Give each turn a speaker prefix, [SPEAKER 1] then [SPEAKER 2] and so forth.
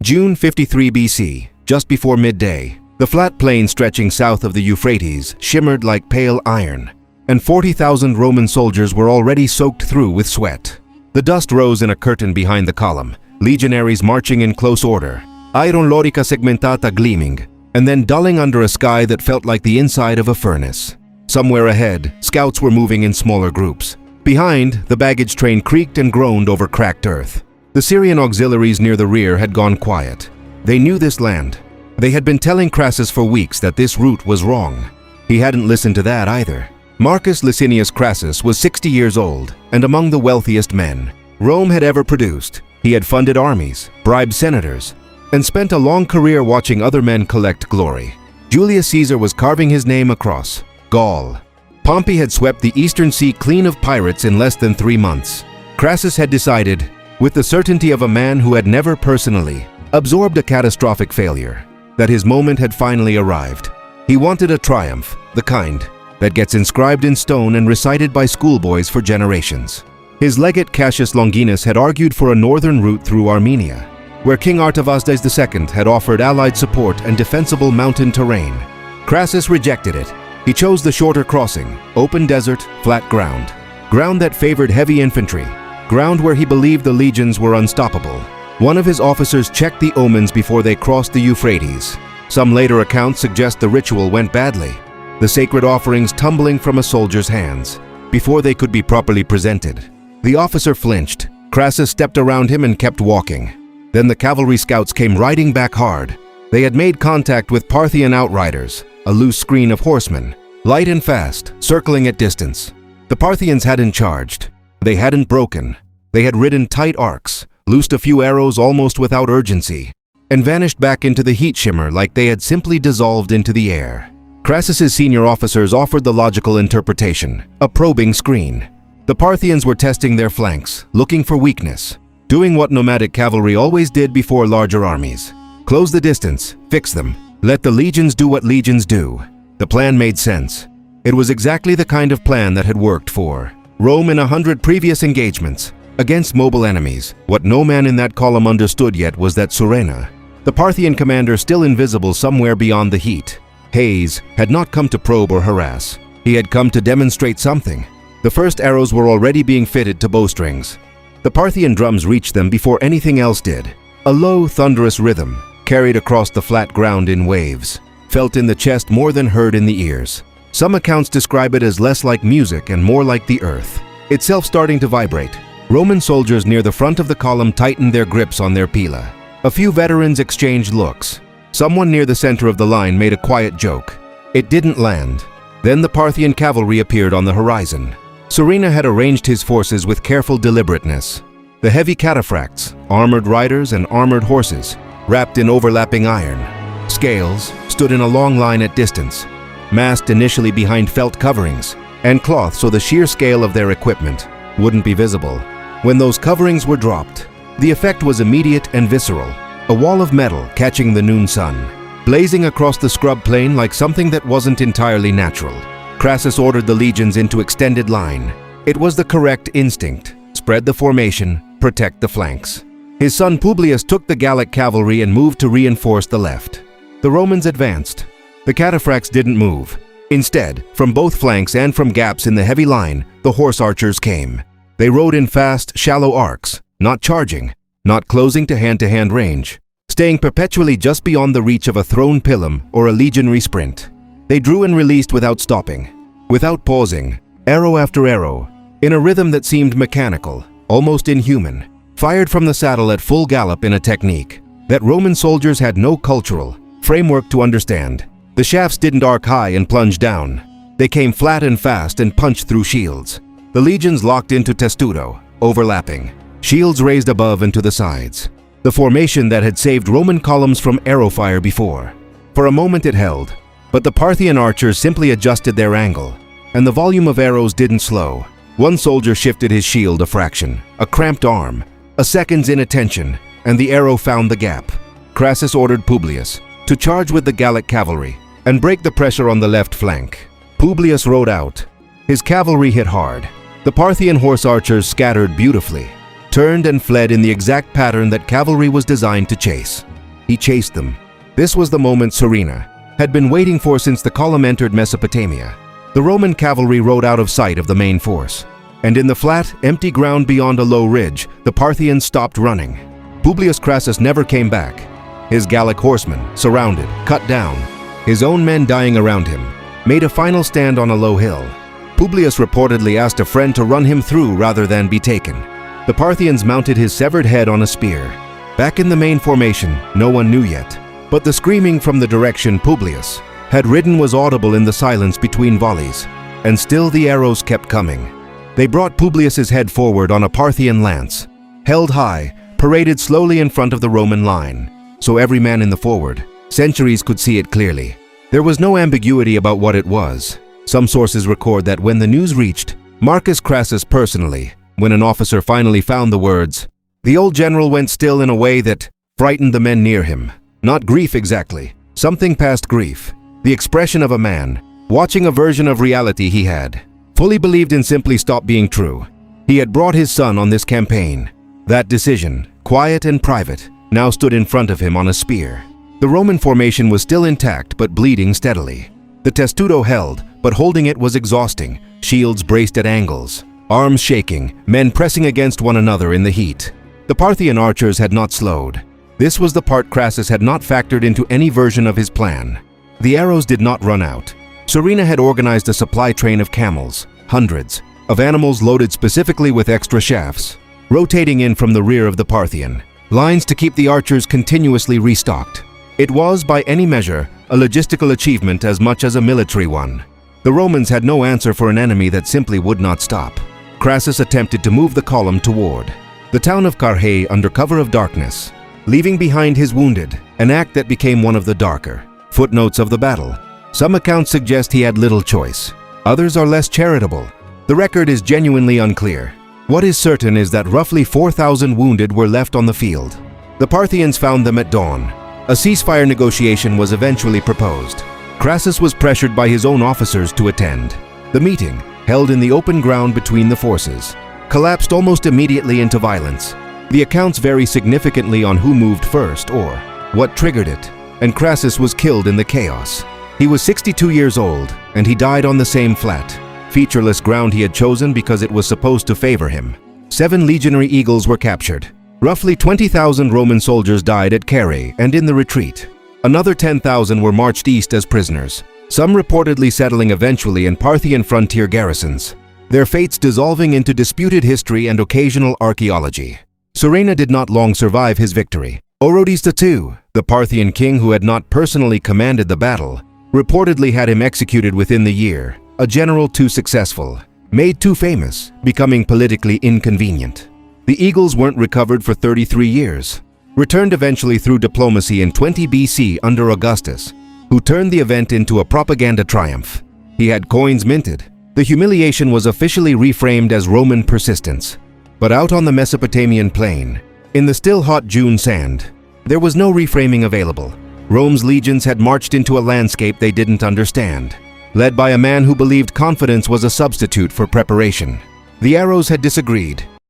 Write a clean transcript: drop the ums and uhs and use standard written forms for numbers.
[SPEAKER 1] June 53 BC, just before midday, the flat plain stretching south of the Euphrates shimmered like pale iron, and 40,000 Roman soldiers were already soaked through with sweat. The dust rose in a curtain behind the column, legionaries marching in close order, iron lorica segmentata gleaming, and then dulling under a sky that felt like the inside of a furnace. Somewhere ahead, scouts were moving in smaller groups. Behind, the baggage train creaked and groaned over cracked earth. The Syrian auxiliaries near the rear had gone quiet. They knew this land. They had been telling Crassus for weeks that this route was wrong. He hadn't listened to that either. Marcus Licinius Crassus was 60 years old and among the wealthiest men Rome had ever produced. He had funded armies, bribed senators, and spent a long career watching other men collect glory. Julius Caesar was carving his name across Gaul. Pompey had swept the Eastern Sea clean of pirates in less than 3 months. Crassus had decided, with the certainty of a man who had never personally absorbed a catastrophic failure, that his moment had finally arrived. He wanted a triumph, the kind that gets inscribed in stone and recited by schoolboys for generations. His legate Cassius Longinus had argued for a northern route through Armenia, where King Artavasdes II had offered allied support and defensible mountain terrain. Crassus rejected it. He chose the shorter crossing, open desert, flat ground. Ground that favored heavy infantry. Ground where he believed the legions were unstoppable. One of his officers checked the omens before they crossed the Euphrates. Some later accounts suggest the ritual went badly, the sacred offerings tumbling from a soldier's hands before they could be properly presented. The officer flinched. Crassus stepped around him and kept walking. Then the cavalry scouts came riding back hard. They had made contact with Parthian outriders, a loose screen of horsemen, light and fast, circling at distance. The Parthians hadn't charged. They hadn't broken. They had ridden tight arcs, loosed a few arrows almost without urgency, and vanished back into the heat shimmer like they had simply dissolved into the air. Crassus's senior officers offered the logical interpretation, a probing screen. The Parthians were testing their flanks, looking for weakness, doing what nomadic cavalry always did before larger armies. Close the distance, fix them, let the legions do what legions do. The plan made sense. It was exactly the kind of plan that had worked for Rome in 100 previous engagements against mobile enemies. What no man in that column understood yet was that Surena, the Parthian commander still invisible somewhere beyond the heat, haze, had not come to probe or harass. He had come to demonstrate something. The first arrows were already being fitted to bowstrings. The Parthian drums reached them before anything else did. A low, thunderous rhythm, carried across the flat ground in waves, felt in the chest more than heard in the ears. Some accounts describe it as less like music and more like the earth, itself starting to vibrate. Roman soldiers near the front of the column tightened their grips on their pila. A few veterans exchanged looks. Someone near the center of the line made a quiet joke. It didn't land. Then the Parthian cavalry appeared on the horizon. Surena had arranged his forces with careful deliberateness. The heavy cataphracts, armored riders and armored horses, wrapped in overlapping iron. Scales stood in a long line at distance, masked initially behind felt coverings and cloth so the sheer scale of their equipment wouldn't be visible. When those coverings were dropped, the effect was immediate and visceral, a wall of metal catching the noon sun, blazing across the scrub plain like something that wasn't entirely natural. Crassus ordered the legions into extended line. It was the correct instinct. Spread the formation, protect the flanks. His son Publius took the Gallic cavalry and moved to reinforce the left. The Romans advanced. The cataphracts didn't move. Instead, from both flanks and from gaps in the heavy line, the horse archers came. They rode in fast, shallow arcs, not charging, not closing to hand range, staying perpetually just beyond the reach of a thrown pilum or a legionary sprint. They drew and released without stopping, without pausing, arrow after arrow, in a rhythm that seemed mechanical, almost inhuman, fired from the saddle at full gallop in a technique that Roman soldiers had no cultural framework to understand. The shafts didn't arc high and plunge down. They came flat and fast and punched through shields. The legions locked into testudo, overlapping, shields raised above and to the sides. The formation that had saved Roman columns from arrow fire before. For a moment it held, but the Parthian archers simply adjusted their angle, and the volume of arrows didn't slow. One soldier shifted his shield a fraction, a cramped arm, a second's inattention, and the arrow found the gap. Crassus ordered Publius to charge with the Gallic cavalry and break the pressure on the left flank. Publius rode out. His cavalry hit hard. The Parthian horse archers scattered beautifully. turned and fled in the exact pattern that cavalry was designed to chase. He chased them. This was the moment Serena had been waiting for since the column entered Mesopotamia. The Roman cavalry rode out of sight of the main force, and in the flat, empty ground beyond a low ridge, the Parthians stopped running. Publius Crassus never came back. His Gallic horsemen, surrounded, cut down, his own men dying around him, made a final stand on a low hill. Publius reportedly asked a friend to run him through rather than be taken. The Parthians mounted his severed head on a spear. Back in the main formation, no one knew yet, but the screaming from the direction Publius had ridden was audible in the silence between volleys, and still the arrows kept coming. They brought Publius's head forward on a Parthian lance, held high, paraded slowly in front of the Roman line, so every man in the forward, centuries could see it clearly. There was no ambiguity about what it was. Some sources record that when the news reached Marcus Crassus personally, when an officer finally found the words, the old general went still in a way that frightened the men near him. Not grief exactly, something past grief. The expression of a man, watching a version of reality he had fully believed in simply stopped being true. He had brought his son on this campaign. That decision, quiet and private, now stood in front of him on a spear. The Roman formation was still intact but bleeding steadily. The testudo held, but holding it was exhausting, shields braced at angles, arms shaking, men pressing against one another in the heat. The Parthian archers had not slowed. This was the part Crassus had not factored into any version of his plan. The arrows did not run out. Serena had organized a supply train of camels, hundreds, of animals loaded specifically with extra shafts, rotating in from the rear of the Parthian, lines to keep the archers continuously restocked. It was, by any measure, a logistical achievement as much as a military one. The Romans had no answer for an enemy that simply would not stop. Crassus attempted to move the column toward the town of Carrhae under cover of darkness, leaving behind his wounded, an act that became one of the darker footnotes of the battle. Some accounts suggest he had little choice. Others are less charitable. The record is genuinely unclear. What is certain is that roughly 4,000 wounded were left on the field. The Parthians found them at dawn. A ceasefire negotiation was eventually proposed. Crassus was pressured by his own officers to attend. The meeting, held in the open ground between the forces, collapsed almost immediately into violence. The accounts vary significantly on who moved first or what triggered it, and Crassus was killed in the chaos. He was 62 years old, and he died on the same flat, featureless ground he had chosen because it was supposed to favor him. 7 legionary eagles were captured. Roughly 20,000 Roman soldiers died at Carrhae and in the retreat. Another 10,000 were marched east as prisoners, some reportedly settling eventually in Parthian frontier garrisons, their fates dissolving into disputed history and occasional archaeology. Serena did not long survive his victory. Orodes II, the Parthian king who had not personally commanded the battle, reportedly had him executed within the year, a general too successful, made too famous, becoming politically inconvenient. The eagles weren't recovered for 33 years, returned eventually through diplomacy in 20 BC under Augustus, who turned the event into a propaganda triumph. He had coins minted. The humiliation was officially reframed as Roman persistence. But out on the Mesopotamian plain, in the still hot June sand, there was no reframing available. Rome's legions had marched into a landscape they didn't understand, led by a man who believed confidence was a substitute for preparation. The arrows had disagreed,